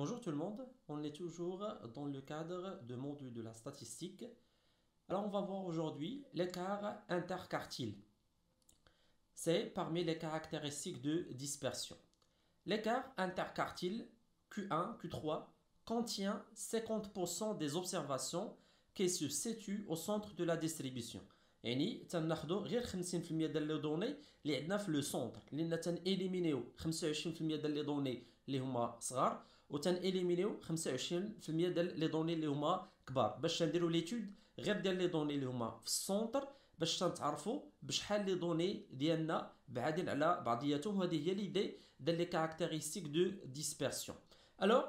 Bonjour tout le monde, on est toujours dans le cadre de module de la statistique. Alors on va voir aujourd'hui l'écart interquartile. C'est parmi les caractéristiques de dispersion. L'écart interquartile Q1, Q3 contient 50% des observations qui se situent au centre de la distribution. يعني تناخدو غير 50% ديال لي دوني اللي عندنا في لو سونتر لان تنإليمينيو 25% ديال لي دوني اللي هما صغار وتنإليمينيو 25% ديال لي دوني اللي هما كبار باش نديرو ليتود غير ديال لي دوني اللي هما في السونتر باش تنتعرفوا بشحال لي دوني ديالنا بعادين على بعضياتهم. وهذه هي ليدي ديال لي كارactéristiques دو ديسبرسيون. Alors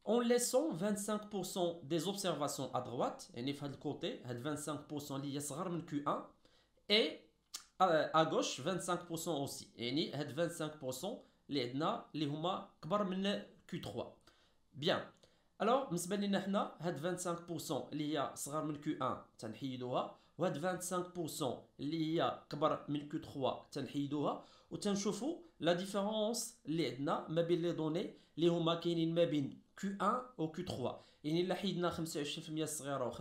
en laissant 25% des observations à droite, et في هذا الكوتي هاد 25% اللي هي صغر من Q1 et à gauche 25% aussi. يعني هاد 25% اللي عندنا اللي هما كبر من Q3. Bien. Alors بالنسبه لنا حنا هاد 25% اللي هي صغر من Q1 تنحيدوها وهاد 25% اللي هي كبر من Q3 تنحيدوها وتنشوفوا لا ديفيرونس اللي عندنا ما بين لي دوني اللي هما كاينين ما بين Q1 و Q3. يعني الا حيدنا 25% الصغيره و 25%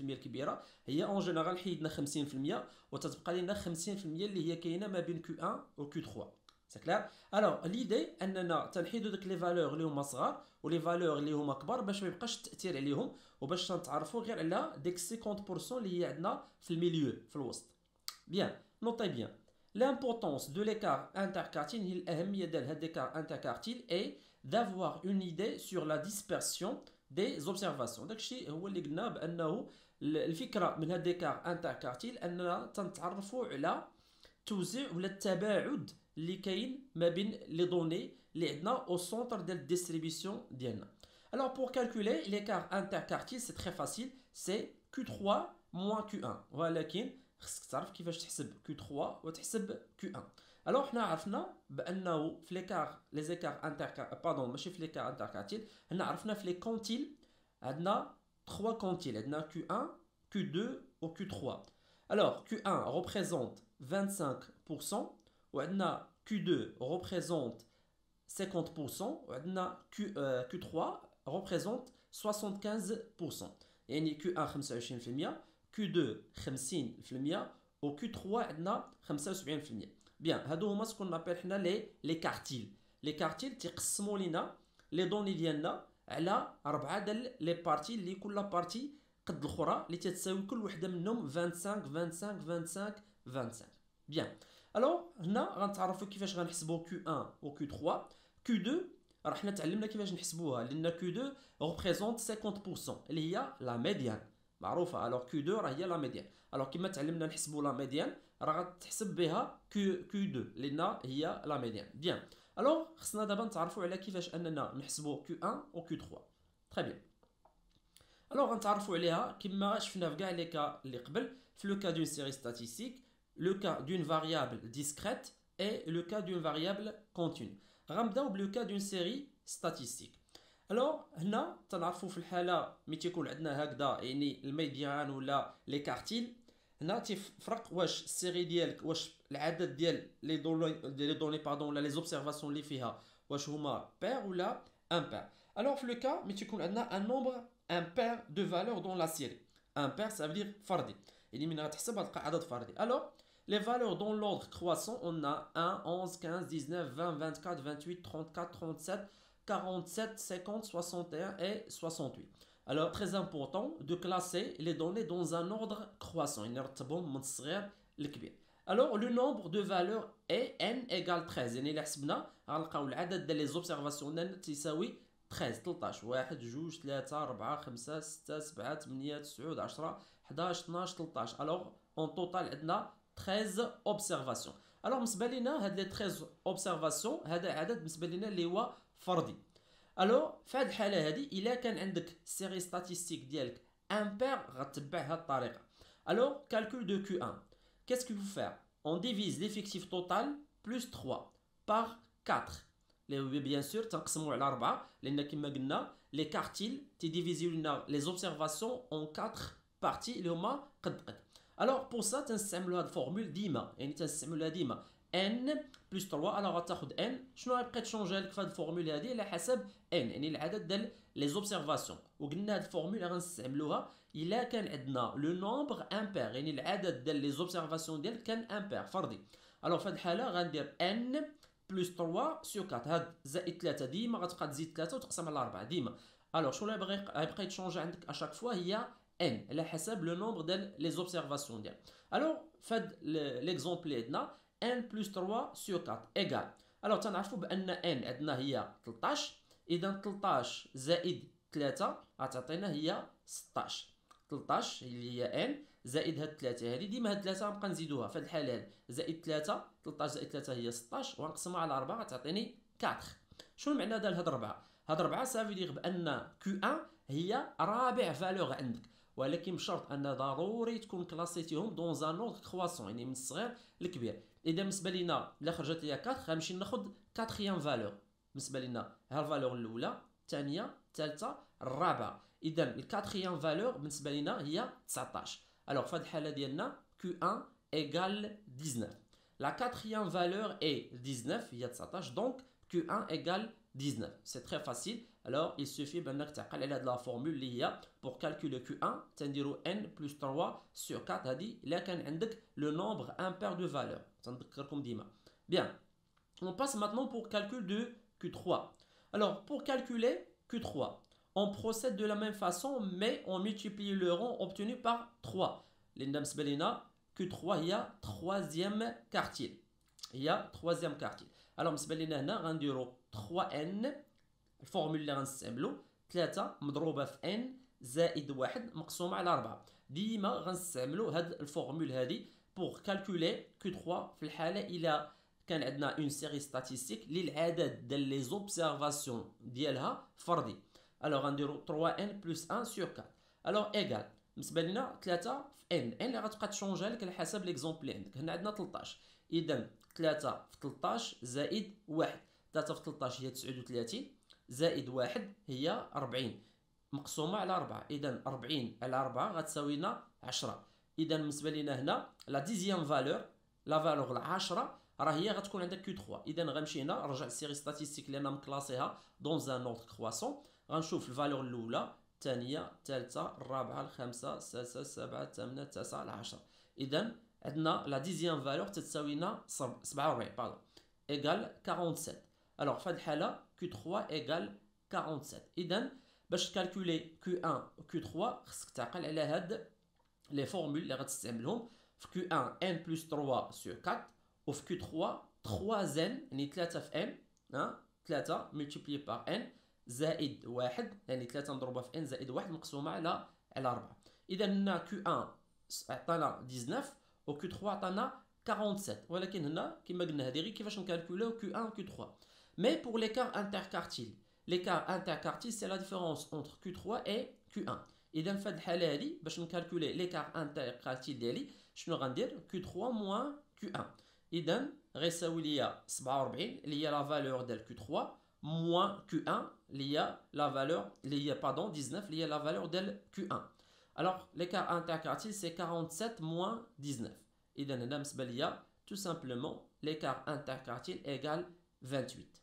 الكبيره هي اون جينيرال حيدنا 50% وتتبقى لنا 50% اللي هي كاينه ما بين Q1 و Q3. C'est clair. Alors l'idée اننا تنحيدو داك لي فالور اللي هما صغار ولي فالور اللي هما كبار باش ما يبقاش التاثير عليهم وباش نتعرفوا غير على ديك 50% اللي هي عندنا في الميليو في الوسط. بيان نوتي بيان l'importance de l'écart interquartile هي الأهمية ديال هاد l'écart interquartile est d'avoir une idée sur la dispersion des observations. داكشي هو اللي قلنا بأنه الفكرة من هاد l'écart interquartile أننا تنتعرفوا على توزيع ولا التباعد اللي كاين ما بين لي دوني اللي عندنا au centre de la distribution ديالنا. Alors pour calculer l'écart interquartile c'est très facile, c'est Q3 moins Q1. ولكن خصك تعرف كيفاش تحسب Q3 وتحسب Q1. alors حنا عرفنا بانه في ليكار لي زيكار انتر باردون ماشي في ليكار انتركارتيل حنا عرفنا في لي كونتيل عندنا 3 كونتيل عندنا Q1 Q2 و Q3. alors Q1 représente 25% وعندنا Q2 représente 50% وعندنا Q3 représente 75%. يعني Q1 25% Q2 50% و Q3 عندنا 75%. بيان هادو هما سكون نابيل حنا لي كارتيل. لي كارتيل تيقسموا لينا لي دوني ديالنا على 4 ديال لي بارتي اللي كل بارتي قد الاخرى اللي تتساوي كل وحده منهم 25 25 25 25. بيان الوغ هنا غنتعرفوا كيفاش غنحسبوا Q1 و Q3. Q2 راه حنا تعلمنا كيفاش نحسبوها لان Q2 représente 50% اللي هي لا ميديان معروفه. الوغ Q2 راه هي لا ميديان. الوغ كيما تعلمنا نحسبوا لا ميديان راه غتحسب بها Q2 لان هي لا ميديان. بيان الوغ خصنا دابا نتعرفوا على كيفاش اننا نحسبوا Q1 و Q3. تري بيان الوغ غنتعرفوا عليها كما شفنا في كاع لي كا اللي قبل في لو كا دون سيري ستاتيستيك le cas d'une variable discrète et le cas d'une variable continue. غنبداو بلو كا دون سيري ستاتيستيك. الوغ هنا تنعرفوا في الحاله ملي تيكون عندنا هكذا يعني الميديان ولا لي كارتيل هنا تيفرق واش السيري ديالك واش العدد ديال لي دوني باردون ولا لي زوبسيرفاسيون اللي فيها واش هما بير ولا امبير. الوغ في لو كا ملي تيكون عندنا ان نومبر امبير دو فالور دون لا سيري. امبير ça veut dire فردي يعني من غتحسب غتلقى عدد فردي. الوغ les valeurs dans l'ordre croissant, on a 1, 11, 15, 19, 20, 24, 28, 34, 37, 47, 50, 61 et 68. Alors, très important de classer les données dans un ordre croissant. Alors, le nombre de valeurs est n égale 13. يعني إلا حسبنا غنلقاو العدد ديال les observations تساوي 13 13 1 2 3 4 5 6 7 8 9 10 11 12 13. Alors, en total عندنا 13 observations. alors بالنسبه لينا هاد لي 13 observations هذا عدد بالنسبه لينا اللي هو فردي. الو في هاد الحاله هادي الا كان عندك سيري ستاتيستيك ديالك امبير غتبع هاد الطريقه. الو calcul de Q1 qu'est-ce qu'il faut faire on divise l'effectif total plus 3 par 4 اللي بيان سور تنقسموا على 4 لان كما قلنا لي كارتيل تيديفيزيو لنا لي observations en 4 parties اللي هما قد قد. Alors pour ça تنستعملوا هاد الفورمول ديما يعني تنستعملوها ديما ان بلس 3. الوغ غتاخد ان شنو غيبقى تشونجي لك في هاد الفورمول هادي على حسب ان يعني العدد ديال لي زوبسيرفاسيون. وقلنا هاد الفورمول غنستعملوها الا كان عندنا لو نومبر امبير يعني العدد ديال لي زوبسيرفاسيون ديالك كان امبير فردي. الوغ في هاد الحاله غندير ان بلس 3 سور 4. هاد زائد 3 ديما غتبقى تزيد 3 وتقسم على 4 ديما. الوغ شنو اللي غيبقى يتشونجي عندك اشاك فوا هي n على حسب لو نومبر ديال لي زوبسيرفاسيون ديالك. الوغ فهاد ليكزومبل اللي عندنا n بلس 3 سور 4 ايكال. الوغ تنعرفوا بان n عندنا هي 13. اذا 13 زائد 3 غتعطينا هي 16. 13 اللي هي n زائد هاد 3 هادي ديما هاد 3 غنبقى نزيدوها في هاد الحاله هادي زائد 3. 13 زائد 3 هي 16 وغنقسمها على 4 غتعطيني 4. شنو المعنى ديال هاد 4؟ هاد 4 سافي دير بان Q1 هي رابع فالور عندك، ولكن بشرط ان ضروري تكون كلاسيتيهم دون ان اوردر كرواسون يعني من الصغير للكبير. اذا بالنسبه لينا الا خرجت ليا 4 غنمشي ناخذ كاتريام فالور. بالنسبه لينا ها الفالور الاولى الثانيه الثالثه الرابعه. اذا الكاتريام فالور بالنسبه لينا هي 19. الوغ في هذه الحاله ديالنا Q1 égale 19. La quatrième valeur est 19 هي 19 donc Q1 égale 19. C'est très facile. Alors il suffit بانك تعقل على هاد لا فورمول اللي هي pour calculer Q1 تنديرو n plus 3 sur 4. هادي الا كان عندك le nombre impair de valeur تنذكركم ديما. Bien, on passe maintenant pour calcul de Q3. Alors pour calculer Q3 on procède de la même façon mais on multiplie le rang obtenu par 3 لان بالنسبه لينا Q3 هي troisième quartile. هي troisième quartile. alors بالنسبه لينا هنا غنديرو 3n الفورمول اللي غنستعملو 3 مضروبه في n زائد 1 مقسومه على 4. ديما غنستعملو هاد الفورمول هادي pour calculer Q3 في الحاله الى كان عندنا اون سيري ستاتيستيك للعدد ديال لي زوبسيرفاسيون ديالها فردي. الوغ غنديرو 3n plus 1 sur 4. الوغ ايكال بالنسبه لنا 3 في n اللي غتبقى تشونجا لك على حسب ليكزومبل اللي عندك. هنا عندنا 13 اذا 3 في 13 زائد 1. 3 في 13 هي 39 زائد 1 هي 40 مقسومه على 4. اذا 40 على 4 غتساوي لنا 10. اذا بالنسبه لنا هنا لا ديزيام فالور لا فالور العاشره راه هي غتكون عندك Q3. اذا غنمشي هنا نرجع للسيري ستاتيستيك اللي انا مكلاسيها دون ان اوردر كرواسون. غنشوف الفالور الاولى الثانيه الثالثه الرابعه الخامسه السادسه السابعه الثامنه التاسعه العاشره. اذا عندنا لا ديزيام فالور تتساوي لنا 47 باردون ايكال 47. الوغ في هذه الحاله Q3 ايكال 47. اذا باش تكالكولي Q1 و Q3 خصك تعقل على هاد لي فورمول اللي غتستعملهم. في Q1 n plus 3 sur 4 وفي Q3 3n يعني 3 في n 3 multiplié par n زائد 1 يعني 3 مضروبه في n زائد 1 مقسومه على 4. اذا هنا Q1 عطانا 19 و Q3 عطانا 47. ولكن هنا كما قلنا هذه غير كيفاش نكالكوليو Q1 و Q3. Mais pour l'écart interquartile, l'écart interquartile c'est la différence entre Q3 et Q1. اذا في هذه الحاله هذه باش نكالكولي ليكار انتركارتيل ديالي شنو غندير Q3 موان Q1. اذا غيساوي ليا 47 اللي هي لا فالور ديال Q3 موان Q1 اللي هي لا فالور اللي هي باردون 19 اللي هي لا فالور ديال Q1. alors l'écart interquartile c'est 47 moins 19. اذا هنا بالنسبه ليا tout simplement l'écart interquartile égale 28.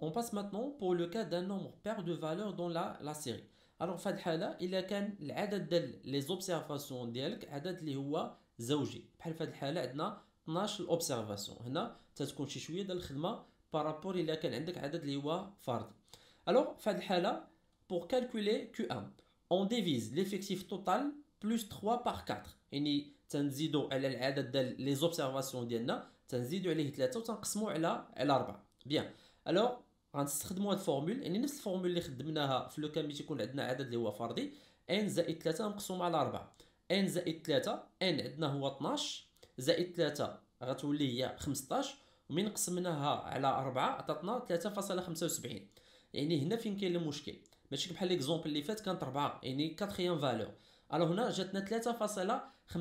On passe maintenant pour le cas d'un nombre pair de valeurs dans la série. Alors في هذه الحاله الا كان العدد ديال لي زوبسيرفاسيون ديالك عدد اللي هو زوجي بحال في هذه الحاله عندنا 12 اوبسيرفاسيون. هنا تتكون شي شويه ديال الخدمه بارابور الا كان عندك عدد اللي هو فردي. الوغ في هذه الحاله pour calculer Q1 on divise l'effectif total plus 3 par 4 يعني تنزيدو على العدد ديال لي زوبسيرفاسيون ديالنا تنزيدو عليه 3 وتنقسمو على 4. بيان الوغ غنستخدموا هاد الفورمول يعني نفس الفورمول اللي خدمناها في لو كان ملي تيكون عندنا عدد اللي هو فردي n زائد 3 مقسوم على 4. n زائد 3 n عندنا هو 12 زائد 3 غتولي هي 15 ومن قسمناها على 4 عطاتنا 3.75. يعني هنا فين كاين المشكل ماشي بحال ليكزومبل اللي فات كانت 4 يعني كاتريام فالور. الو هنا جاتنا 3.75.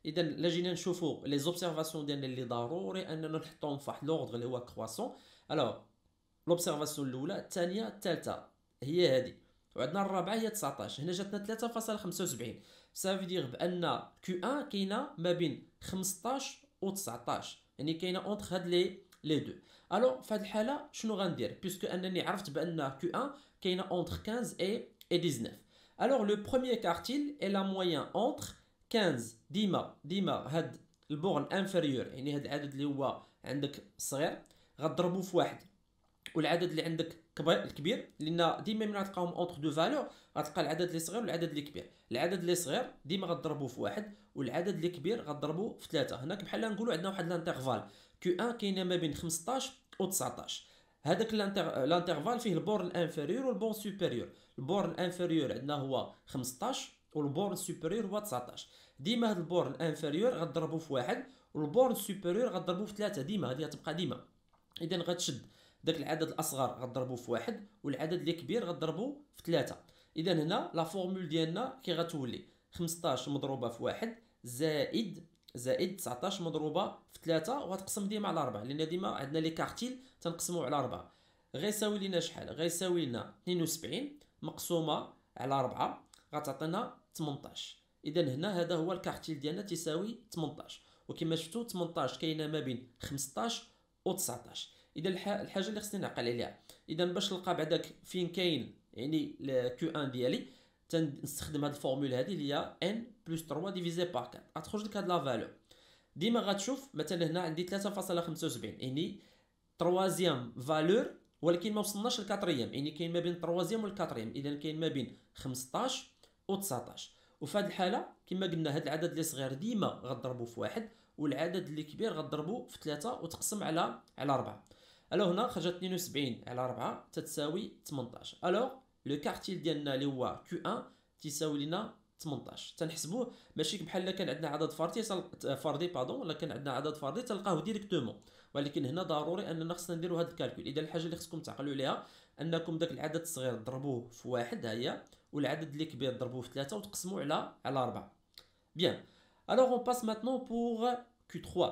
اذا الا جينا نشوفوا لي زوبسيرفاسيون ديالنا اللي ضروري اننا نحطوهم في واحد لوردر اللي هو كرواسون. الو لوبسيرفاسيون الاولى الثانيه الثالثه هي هذه وعندنا الرابعه هي 19. هنا جاتنا 3.75 سافي دير بان Q1 كاينه ما بين 15 و 19 يعني كاينه اونتر هاد لي دو. الوغ في هاد الحاله شنو غندير بيسكو انني عرفت بان كيو 1 كاينه اونتر 15 اي 19. الوغ لو بروميير كارتيل اي لا موين اونتر 15. ديما هاد البورن انفيريور يعني هاد العدد اللي هو عندك صغير غضربو في واحد، والعدد اللي عندك الكبير، لان ديما ملي غتلقاهم اونتر دو فالور غتلقى العدد اللي صغير والعدد اللي كبير. العدد اللي صغير ديما غضربوه في واحد، والعدد اللي كبير غضربوه في ثلاثه. هناك بحال نقولوا عندنا واحد الانترفال كيو 1 كاينه ما بين 15 و 19. هذاك الانترفال فيه البورن الانفيريور والبورن سوبيريور. البورن الانفيريور عندنا هو 15 والبورن سوبيريور هو 19. ديما هاد البورن الانفيريور غضربوه في واحد، والبورن سوبيريور غضربوه في ثلاثه. ديما هذه غتبقى ديما. اذا غتشد داك العدد الاصغر غضربوه في واحد، والعدد اللي كبير غضربوه في ثلاثه. اذا هنا لا فورمول ديالنا كي غتولي 15 مضروبه في واحد زائد 19 مضروبه في 3 وغتقسم ديما على 4، لان ديما عندنا لي كارتيل تنقسموا على 4. غيساوي لنا شحال؟ غيساوي لنا 72 مقسومه على 4 غتعطينا 18. اذا هنا هذا هو الكارتيل ديالنا تيساوي 18. وكما شفتوا 18 كاينه ما بين 15 و 19. اذا الحاجه اللي خصني نعقل عليها، اذا باش نلقى بعداك فين كاين يعني كيو 1 ديالي تنستخدم هاد الفورمول هادي اللي هي ان بلس 3 ديفيزي بار 4 غتخرج لك هاد لا فالور. ديما غتشوف مثلا هنا عندي 3.75 يعني تروازيام فالور، ولكن ما وصلناش للكاتريام، يعني كاين ما بين التروازيام والكاتريام. اذا كاين ما بين 15 و 19. وفي هاد الحاله كما قلنا هاد العدد اللي صغير ديما غضربو في واحد، والعدد اللي كبير غضربو في 3 وتقسم على 4. الو هنا خرجت 72 على 4 تتساوي 18. الو لو كارتيل ديالنا اللي هو كيو 1 تيساوي لنا 18. تنحسبوه ماشي بحال كان عندنا عدد فردي ولا كان عندنا عدد فردي تلقاوه ديريكتومون، ولكن هنا ضروري اننا خصنا نديروا هذا الكالكول. اذا الحاجه اللي خصكم تعقلوا عليها انكم داك العدد الصغير ضربوه في واحد ها هي، والعدد اللي كبير ضربوه في 3 وتقسموا على 4. بيان. Alors on passe maintenant pour Q3.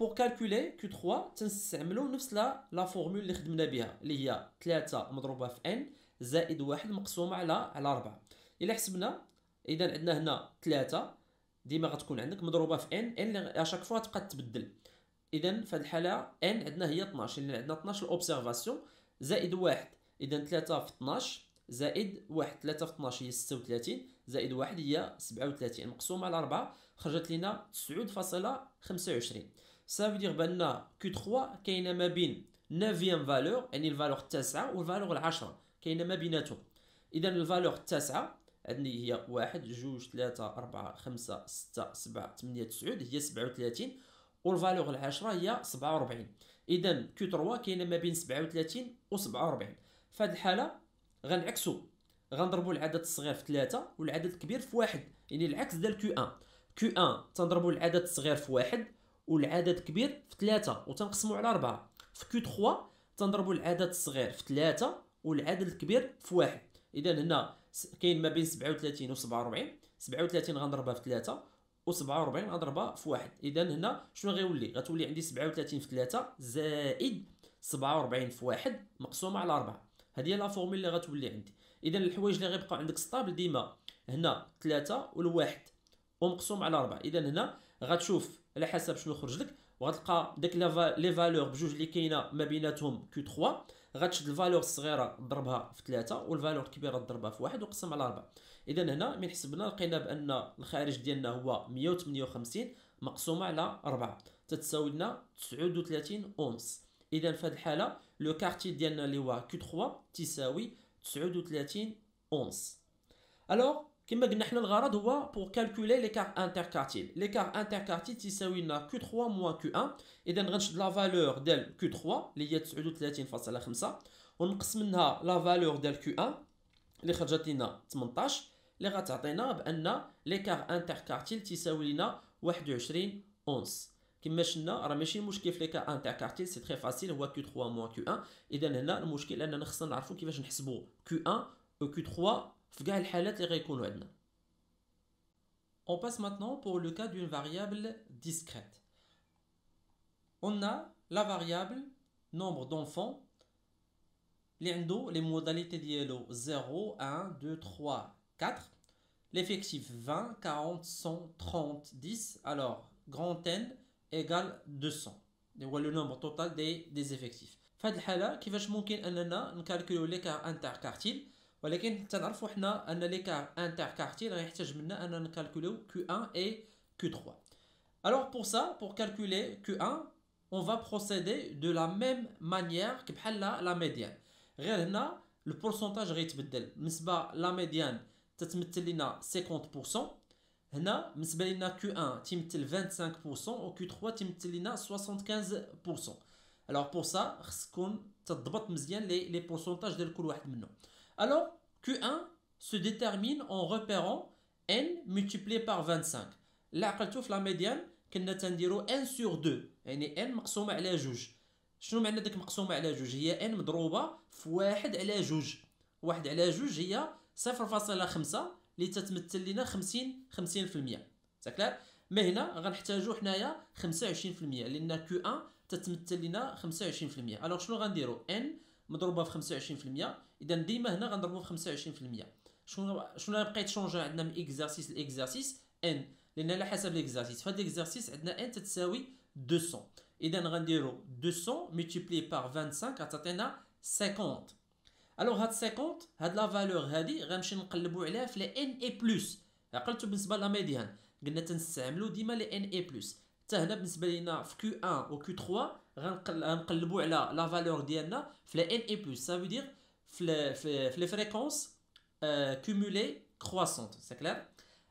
Pour calculer Q3 تنستعملوا نفس لا فورمول اللي خدمنا بها اللي هي 3 مضروبه في n زائد 1 مقسومه على 4. الا حسبنا اذا عندنا هنا 3 ديما غتكون عندك مضروبه في n اللي اشاك فوا تبقى تبدل. اذا في هذه الحاله n عندنا هي 12 لان عندنا 12 الاوبسيرفاسيون زائد 1. اذا 3 في 12 زائد 1، 3 في 12 هي 36 زائد 1 هي 37 مقسومه على 4 خرجت لنا 9.25. Ça veut dire بان Q3 كاينه ما بين 9 فالور يعني الفالور التاسعه والفالور العشره كاينه ما بيناتهم. اذا الفالور التاسعه عندي هي 1 2 3 4 5 6 7 8 9 هي 37، والفالور العشره هي 47. اذا Q3 كاينه ما بين 37 و 47. في هذه الحاله غنعكسوا، غنضربوا العدد الصغير في 3 والعدد الكبير في 1، يعني العكس ديال Q1 تنضربوا العدد الصغير في 1 والعدد كبير في 3 وتنقسموا على 4. في Q3 تنضربوا العدد الصغير في 3 والعدد الكبير في 1. اذا هنا كاين ما بين 37 و 47. 37 غنضربها في 3 و 47 غنضربها في 1. اذا هنا شنو غتولي عندي 37 في 3 زائد 47 في 1 مقسومه على 4. هذه هي لا فورمول اللي غتولي عندي. اذا الحوايج اللي غيبقاو عندك ستابل ديما هنا 3 والواحد ومقسوم على 4. اذا هنا غتشوف على حسب شنو خرج لك وغتلقى داك لي فالور بجوج اللي كاينه ما بيناتهم Q3 غتشد الفالور الصغيره تضربها في 3 والفالور الكبيره تضربها في 1 وقسم على 4. اذا هنا من حسبنا لقينا بان الخارج ديالنا هو 158 مقسومه على 4 تتساوي لنا 39 اونص. اذا في هذه الحاله لو كارتيل ديالنا اللي هو Q3 تساوي 39 اونص. الوغ كما قلنا حنا الغرض هو pour calculer l'écart interquartile. l'écart interquartile تساوي لنا Q3 moins Q1. اذا غنشد لا فالور ديال Q3 اللي هي 39.5 ونقسم منها لا فالور ديال Q1 اللي خرجت لنا 18 اللي غتعطينا بان l'écart interquartile تساوي لنا 21 اونص. كما شفنا راه ماشي مشكل في l'écart interquartile سي تري فاسيل هو Q3 moins Q1. اذا هنا المشكل اننا خصنا نعرفوا كيفاش نحسبوا Q1 و Q3 في كاع الحالات اللي غيكونوا عندنا. On passe maintenant pour le cas d'une variable discrète. On a la variable nombre d'enfants اللي عنده les modalités ديالو 0 1 2 3 4. l'effectif 20, 40, 100, 30, 10. Alors, grand N égale 200. هو le nombre total des effectifs. في هذه الحالة كيفاش ممكن أننا نكالكولو ليكار انتركارتيل، ولكن تنعرفوا حنا أن ليكار interquartile يحتاج منا أننا نكالكولو Q1 et Q3. Alors pour ça, pour calculer Q1, on va procéder de la même manière que بحال la médiane. غير هنا le pourcentage غيتبدل. بالنسبة la médiane تتمثل لنا 50%. هنا بالنسبة لنا Q1 تمثل 25% و Q3 تمثل لنا 75%. Alors pour ça خصكم تضبط مزيان les pourcentages ديال كل واحد منهم. Alors Q1 se détermine en repérant n multiplié par 25. لا عقلتو في la médiane كنا تنديرو 1 sur 2 يعني n مقسومة على جوج. شنو معنى ديك مقسومة على جوج؟ هي n مضروبة في 1 على جوج. 1 على جوج هي 0.5 اللي تتمثل لنا 50%. ساكلار؟ ما هنا غنحتاجو حنايا 25% لأن Q1 تتمثل لنا 25%. الوغ شنو غنديرو؟ n مضروبة في 25%. إذا ديما هنا غنضربو في 25%. شنو بقى يتشونجا عندنا من اكزارسيس لاكزارسيس؟ n، لأن على حسب الاكزارسيس. في هاد الاكزارسيس عندنا n تتساوي 200. إذا غنديرو 200 multiplié par 25 غتعطينا 50. الوغ هاد 50 هاد لا فالور هادي غنمشي نقلبو عليها في لي ان اي بلس. عقلتو بالنسبه لا ميديان قلنا تنستعملو ديما لي ان اي بلس. حتى هنا بالنسبه لينا في كيو 1 و كيو 3 غنقلبو على لا فالور ديالنا في لي ان اي بلس. سا فو دير في لي فريكونس كومولي كرواسونت. سي كلير؟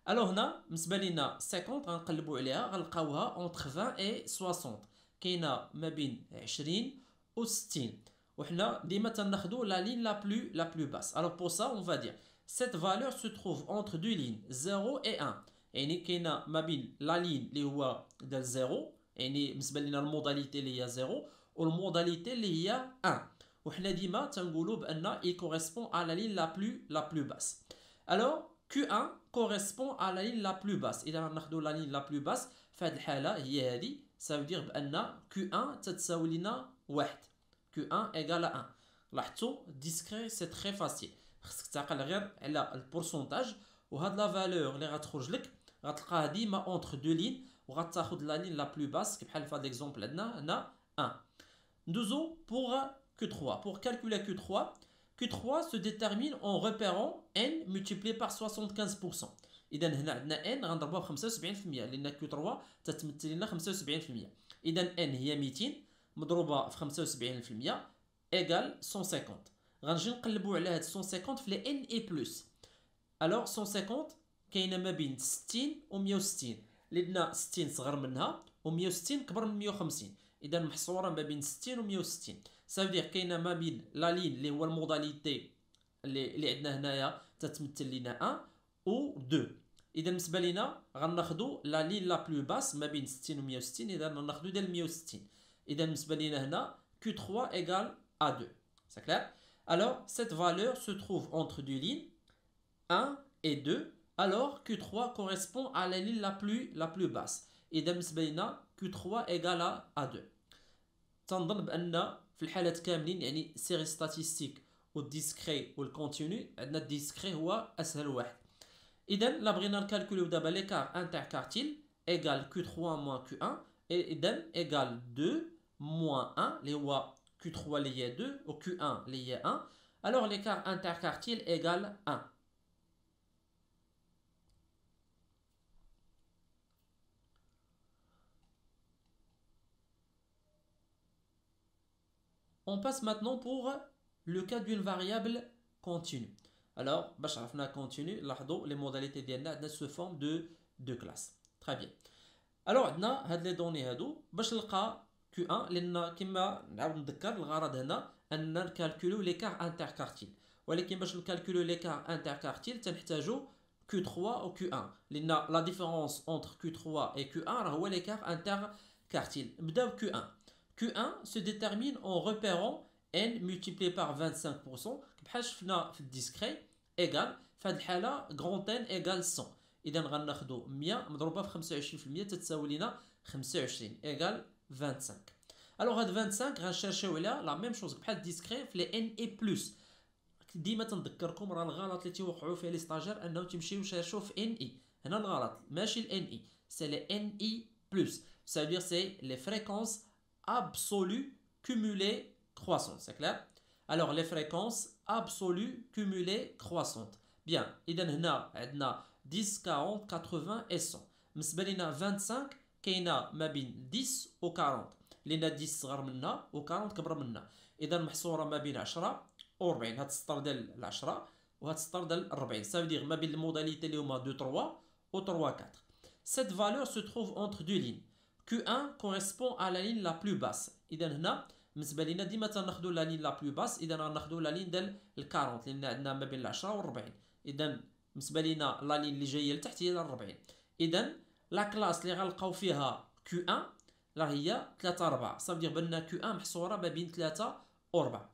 الوغ هنا بالنسبه لينا 50 غنقلبو عليها غنلقاوها اونتر 20 اي 60. كاينه ما بين 20 و 60. وحنا ديما تناخدو la ligne la plus basse. Alors pour ça on va dire cette valeur se trouve entre deux lignes 0 et 1. يعني كاينه ما بين la ligne اللي هو ديال 0 يعني بالنسبه لنا الموداليتي اللي هي 0 والموداليتي اللي هي 1. وحنا ديما تنقولوا بان il correspond à la ligne la plus basse. Alors Q1 correspond à la ligne la plus basse. اذا ناخدو la ligne la plus basse في هذه الحاله هي هذه. ça veut dire بان Q1 تتساوي لنا 1. Q1 égale à 1. لاحظتوا discret c'est très facile. خصك تعقل غير على البورسونتاج وهاد لا فالور اللي غتخرج لك غتلقاها ديما اونتر دو لين وغتاخذ لا لين لا بلو باس بحال في هاد ليكزومبل عندنا هنا 1. ندوزو pour Q3. Pour calculer Q3, Q3 se détermine en repérant n multiplié par 75%. إذا هنا عندنا n غنضربوها ب 75% لأن Q3 تتمثل لنا 75%. إذا n هي 200 مضروبة في 75% إيكال 150. غنجي نقلبو على هاد 150 في لي ان اي بلس. الوغ 150 كاينه ما بين 60 و 160 لأن 60 صغر منها و 160 كبر من 150. إذا محصورة ما بين 60 و 160. سافدير كاينه ما بين لا لين اللي هو الموداليتي اللي عندنا هنايا تتمثل لنا 1 و 2. إذا بالنسبة لينا غناخدو لا لين لا بلو باس ما بين 60 و 160. إذا غناخدو ديال 160. إذا بالنسبة لينا هنا Q3 égale à 2. C'est clair? Alors, cette valeur se trouve entre deux lignes, 1 et 2. Alors, Q3 correspond à la ligne la plus basse. إذا بالنسبة لنا Q3 égale à 2. تنظن بأن في الحالات كاملين يعني série statistique والديسكري والكونتينيو عندنا الديسكري هو أسهل واحد. إذا لا بغينا نكالكوليو دابا l'écart interquartile égale Q3 moins Q1 إذا égale 2 moins 1 اللي هو Q3 اللي هي 2 و Q1 اللي هي 1. alors l'écart interquartile égale 1. On passe maintenant pour le cas d'une variable continue. Alors باش عرفنا continue لاحظوا les modalités ديالنا عندنا sous forme de classe. Très bien. alors عندنا هاد لي دوني هادو باش نلقى Q1 لأن كما نعاود نذكر الغرض هنا أن نكالكولو ليكار انتركارتيل. ولكن باش نكالكولو ليكار انتركارتيل تنحتاجو Q3 و Q1 لأن لا ديفيرونس entre Q3 et Q1 راه هو ليكار انتركارتيل. نبداو Q1. Q1 se détermine en repérant n multiplié par 25% بحال شفنا في الديسكري إيكال في هذه الحالة grand n égale 100. إذا غناخدو 100 مضروبة في 25% تتساوي لنا 25 إيكال 25. alors هاد 25 غنشرشيو عليها لا ميم شوز بحال ديسكري في لي ان اي بلس. ديما تنذكركم راه الغلط اللي تيوقعوا فيه لي ستاجير انهم تيمشيو يشيرشوا في ان اي. هنا الغلط ماشي الان اي، سي لي ان اي بلس، ça veut dire c'est les fréquences absolues cumulées croissantes, c'est clair. Alors les fréquences absolues cumulées croissantes. Bien, اذا هنا عندنا 10 40 80 et 100. بالنسبه لينا 25 كاينه ما بين 10 و 40 لان 10 صغر منها و 40 كبر منها، اذا محصوره ما بين 10 و 40. هاد السطر ديال 10 وهاد السطر ديال 40 ça veut dire ما بين الموداليتي اللي هما 2 3 و 3 4. Cette valeur se trouve entre deux lignes. Q1 correspond à la ligne la plus basse. اذا هنا بالنسبه لينا ديما تناخذوا لا لين لا بلو باس، اذا غناخذوا لا لين ديال 40 لان عندنا ما بين 10 و 40. اذا بالنسبه لينا لا لين اللي جايه لتحت هي 40. اذا لا كلاس اللي غنلقاو فيها Q1 راه هي 3 4، ça veut dire بان Q1 محصوره ما بين 3 و 4.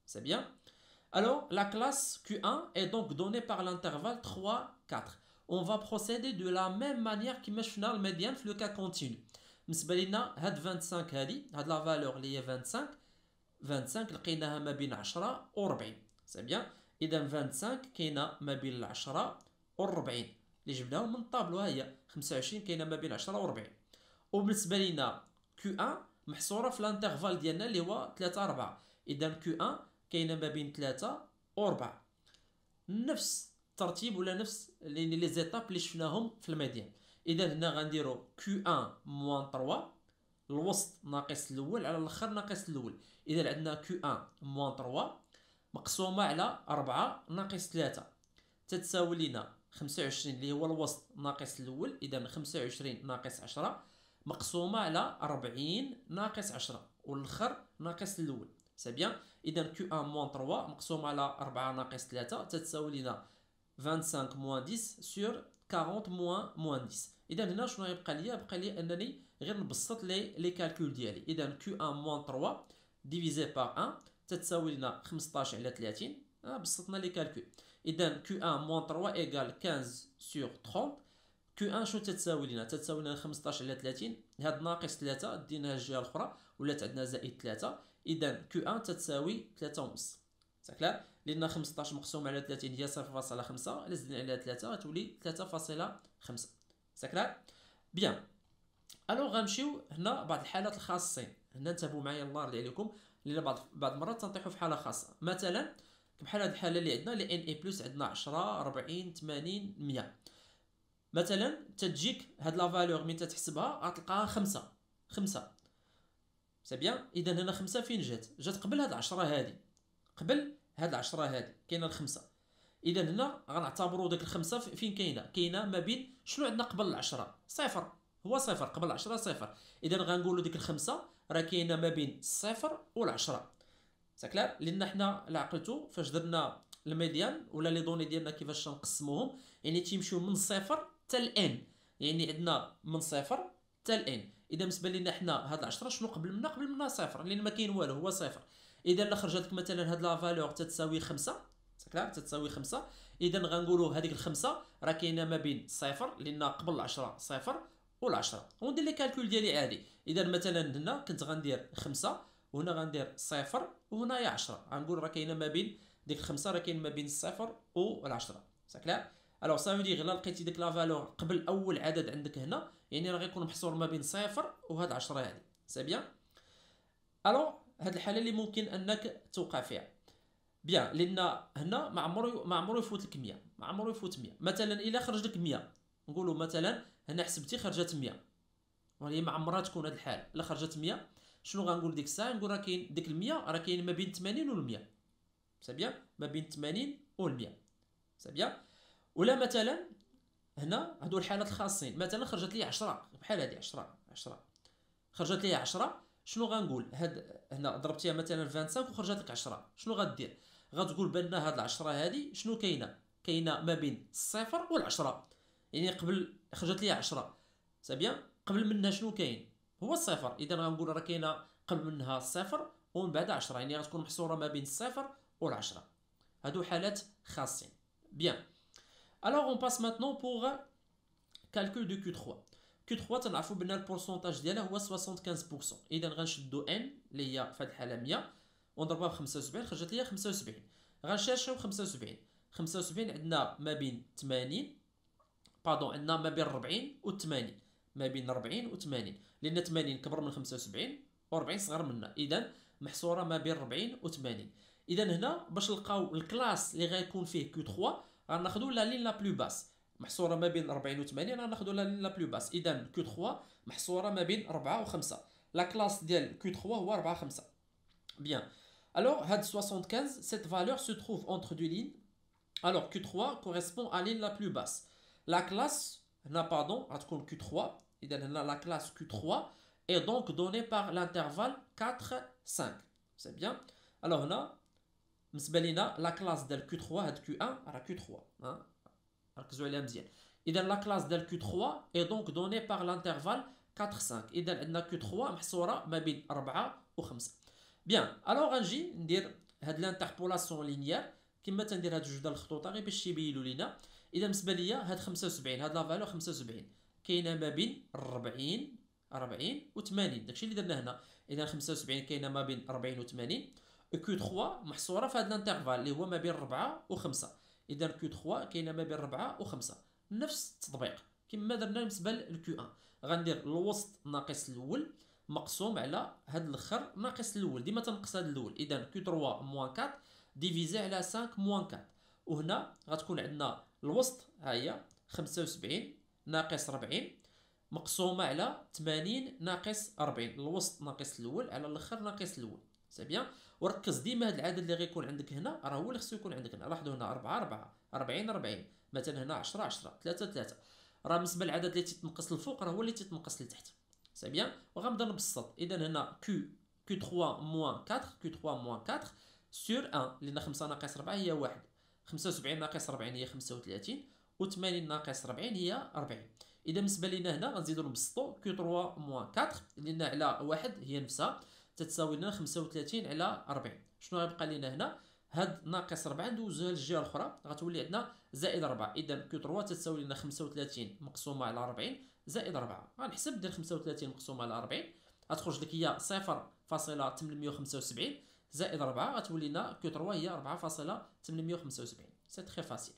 C'est bien. Alors la classe Q1 est donc donnée par l'intervalle 3 4. On va procéder de la même manière كما شفنا الميديان في لو كا كونتينيو. بالنسبه لينا هاد 25 هاد لا فالور اللي هي 25 لقيناها ما بين 10 و 40. سي بيان. اذا 25 كاينه ما بين 10 و 40 اللي جبناهم من الطابلو، ها هي 25 كاينه ما بين 10 و 40. وبالنسبه لينا Q1 محصوره في الانترفال ديالنا اللي هو 3 4، اذا Q1 كاينه ما بين 3 و 4. نفس الترتيب ولا نفس لي زيتاب اللي شفناهم في الميديان. اذا هنا غنديرو Q1 موان 3 الوسط ناقص الاول على الاخر ناقص الاول. اذا عندنا Q1 موان 3 مقسومه على 4 ناقص 3 تتساوي لنا 25 اللي هو الوسط ناقص الاول. اذا 25 ناقص 10 مقسومه على 40 ناقص 10 والاخر ناقص الاول. سي بيان. اذا Q1 موان 3 مقسومه على 4 ناقص 3 تتساوي لنا 25 موان 10 سور 40 موان 10. اذا هنا شنو يبقى ليا؟ بقى لي انني غير نبسط لي كالكول ديالي. اذا Q1 موان 3 ديفيزي بار 1 تتساوي لنا 15 على 30. بسطنا لي كالكول. اذا Q1 موان 3 ايكال 15 سور 30. Q1 شنو تتساوي لنا؟ تتساوي لنا 15 على 30. هاد ناقص 3 ديناها الجهه الاخرى ولات عندنا زائد 3. اذا Q1 تتساوي 3 ونص. صافي لان 15 مقسوم على 30 هي 0.5 الا زدنا عليها 3 غتولي 3.5. صافي بيان. الوغ غنمشيو هنا بعض الحالات الخاصين. هنا انتبهوا معايا الله يرضي عليكم لان بعض المرات تنطيحوا في حاله خاصه. مثلا بحال هذه الحاله اللي عندنا اللي ان اي بلس عندنا 10 40 80 100. مثلا تجيك هاد لا فالور مين تتحسبها غتلقاها 5. سي بيان. اذا هنا 5 فين جات قبل هاد 10 هادي، قبل هاد 10 هادي كاينه ال5. اذا هنا غنعتبروا ديك ال5 فين كاينه ما بين شنو عندنا قبل ال10 صفر. هو صفر قبل 10 صفر. اذا غنقولوا ديك ال5 راه كاينه ما بين الصفر وال10. ساكلار لان حنا لا عقلتو فاش درنا الميديان ولا لي دوني ديالنا كيفاش نقسموهم، يعني تيمشيو من صفر حتى لان، يعني عندنا من صفر حتى لان. اذا بالنسبه لنا حنا هاد 10 شنو قبل منها صفر لان ما كاين والو هو صفر. اذا الا خرجت لك مثلا هاد لا فالور تتساوي 5 صافي تتساوي 5. اذا غنقولوا هذيك الخمسه راه كاينه ما بين صفر لان قبل 10 صفر وال10 وندير لي كالكول ديالي عادي. اذا مثلا هنا كنت غندير 5 وهنا غندير صفر وهنا هي 10 غنقول راه كاينه ما بين ديك الخمسه راه كاين ما بين الصفر وال10. صافي الوغ سا فودير الا لقيتي ديك لا فالور قبل اول عدد عندك هنا يعني راه غيكون محصور ما بين صفر وهاد 10 هادي. سي بيان. الوغ هاد الحاله اللي ممكن انك توقع فيها بيان لان هنا ما عمرو يفوت لك 100 ما عمرو يفوت 100. مثلا الا خرج لك 100 نقولوا مثلا هنا حسبتي خرجت 100 وهي ما عمرها تكون هاد الحاله. الا خرجت 100 شنو غنقول ديك الساعه؟ نقول راه كاين ديك ال100 راه كاين ما بين 80 و 100. سي بيان ما بين 80 و 100. سي بيان. ولا مثلا هنا هادو الحالات الخاصين مثلا خرجت لي 10 بحال هادي 10 خرجت لي 10 شنو غنقول؟ هاد هنا ضربتيها مثلا 25 وخرجت لك 10 شنو غدير؟ غتقول بان هاد العشرة هادي شنو كاينه ما بين الصفر وال10 يعني قبل خرجت لي 10 سي بيان قبل منها شنو كاين؟ هو الصفر. اذا غنقول راه كاينه قبل منها الصفر ومن بعد 10 يعني غتكون محصوره ما بين الصفر وال10. هادو حالات خاصين. بيان. Alors on passe maintenant pour calcul de Q3. Q3 تنعرفوا بان البورسونتاج ديالها هو 75%. اذا غنشدو n اللي هي في هذه الحاله 100 ونضربها ب 75 خرجت لي 75. غنشاشيو 75. 75 عندنا ما بين 80 عندنا ما بين 40 و 80. ما بين 40 و 80 لان 80 كبر من 75 و 40 صغر منها، اذا محصوره ما بين 40 و 80. اذا هنا باش نلقاو الكلاس اللي غيكون فيه كيو 3 غناخذوا لا لين لا بلو باس محصوره ما بين 40 و 80، غناخذوا لا لين لا بلو باس. اذا كيو 3 محصوره ما بين 4 و 5. لا كلاس ديال كيو 3 هو 4 5. Bien. Alors, had 75, cette valeur se trouve entre deux lignes. Alors, Q3 correspond à la ligne la plus basse. La classe, pardon, Q3, la classe Q3 est donc donnée par l'intervalle 4, 5. C'est bien. Alors, on a la classe de Q3 est Q1 à Q3. La classe de Q3 est donc donnée par l'intervalle 4, 5. Et Q3 محصورة ما بين 4 و 5. بيان الوغ غنجي ندير هاد لانتربولاسيون لينيير كما تندير هاد جوج ديال الخطوط غير باش يبينوا لينا. اذا بالنسبه ليا هاد 75 هاد لا فالور 75 كاينه ما بين 40 و 80 داكشي اللي درنا هنا. اذا 75 كاينه ما بين 40 و 80. كيو 3 محصوره في هاد الانترفال اللي هو ما بين 4 و 5. اذا كيو 3 كاينه ما بين 4 و 5. نفس التطبيق كما درنا بالنسبه للكيو 1. غندير الوسط ناقص الاول مقسوم على هاد الاخر ناقص الاول. ديما تنقص هاد الاول. اذا كيو 3 موان 4 ديفيزي على 5 موان 4. وهنا غتكون عندنا الوسط ها هي 75 ناقص 40 مقسومه على 80 ناقص 40. الوسط ناقص الاول على الاخر ناقص الاول. سي بيان. وركز ديما هاد العدد اللي غيكون عندك هنا راه هو اللي خصو يكون عندك هنا. لاحظوا هنا 4 4 40 40 مثلا هنا 10 10 3 3. راه بالنسبه للعدد اللي تيتنقص للفوق راه هو اللي تيتنقص لتحت. سي بيان. وغنبدا نبسط. اذا هنا Q3 موان 4 Q3 موان 4 سور 1 لان 5 ناقص 4 هي 1. 75 ناقص 40 هي 35 و 80 ناقص 40 هي 40. اذا بالنسبه لينا هنا غنزيدو نبسطو Q3 موان 4 لان على 1 هي نفسها تتساوي لنا 35 على 40. شنو غيبقى لينا هنا؟ هاد ناقص 4 ندوزوها للجهه الاخرى غتولي عندنا زائد 4. اذا Q3 تتساوي لنا 35 مقسومه على 40 زائد 4. غنحسب دير 35 مقسومه على 40 غتخرج لك هي 0.875 زائد 4 غتولي لنا Q3 هي 4.875. سي تري فاسيل.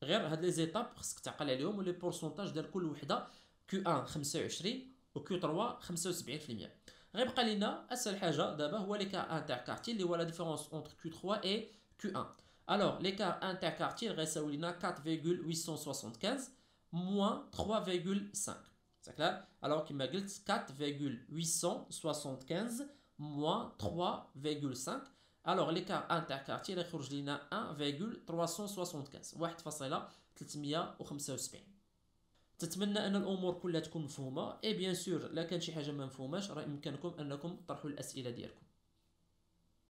غير هاد لي زيتاب خصك تعقل عليهم ولي بورسونتاج ديال كل وحده. Q1 25 و Q3 75%. غيبقى لينا اسهل حاجه دابا هو لي كار انتركارتيل اللي هو لا ديفيرونس اونتر Q3 اي Q1. الوغ لي كار انتركارتيل غيساوي لنا 4.875 moins 3,5. C'est clair? Alors كما قلت 4,875 moins 3,5. Alors l'écart interquartile يخرج لنا 1,375 1.375. تتمنى ان الامور كلها تكون مفهومه. اي بيان سور لا كان شي حاجه ما مفهوماش راه يمكنكم انكم تطرحوا الاسئله ديالكم.